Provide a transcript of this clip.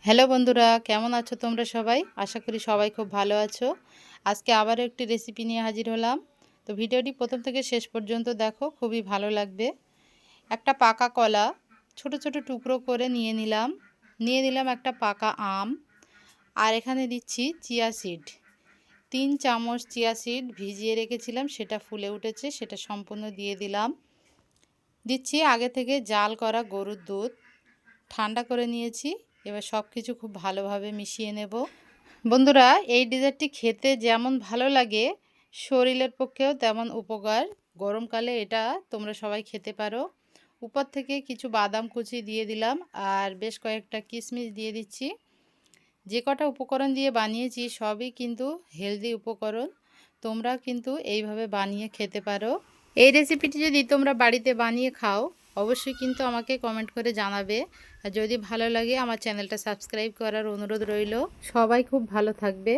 Hello বন্ধুরা, কেমন আছো তোমরা সবাই? আশা করি সবাই খুব ভালো আছো। আজকে আবারও একটি রেসিপি নিয়ে হাজির হলাম। তো ভিডিওটি প্রথম থেকে শেষ পর্যন্ত দেখো, খুবই ভালো লাগবে। একটা পাকা কলা ছোট ছোট টুকরো করে নিয়ে নিলাম একটা পাকা আম। আর এখানে দিচ্ছি চিয়া সিড। 3 চামচ চিয়া সিড ভিজিয়ে রেখেছিলাম, সেটা ফুলে উঠেছে, সেটা সম্পূর্ণ দিয়ে দিলাম। দিচ্ছি আগে থেকে জাল করা গরুর দুধ, ঠান্ডা করে নিয়েছি। এবার সব কিছু খুব ভালোভাবে মিশিয়ে নেব। বন্ধুরা, এই ডেজার্টটি খেতে যেমন ভালো লাগে, শরীরের পক্ষেও তেমন উপকার। গরমকালে এটা তোমরা সবাই খেতে পারো। উপর থেকে কিছু বাদাম কুচি দিয়ে দিলাম, আর বেশ কয়েকটা কিশমিশ দিয়ে দিচ্ছি। যে কটা উপকরণ দিয়ে বানিয়েছি সবই কিন্তু হেলদি উপকরণ। তোমরা কিন্তু এইভাবে বানিয়ে খেতে পারো। এই রেসিপিটি যদি তোমরা বাড়িতে বানিয়ে খাও, অবশ্যই কিন্তু আমাকে কমেন্ট করে জানাবে। আর যদি ভালো লাগে আমার চ্যানেলটা সাবস্ক্রাইব করার অনুরোধ রইল। সবাই খুব ভালো থাকবে।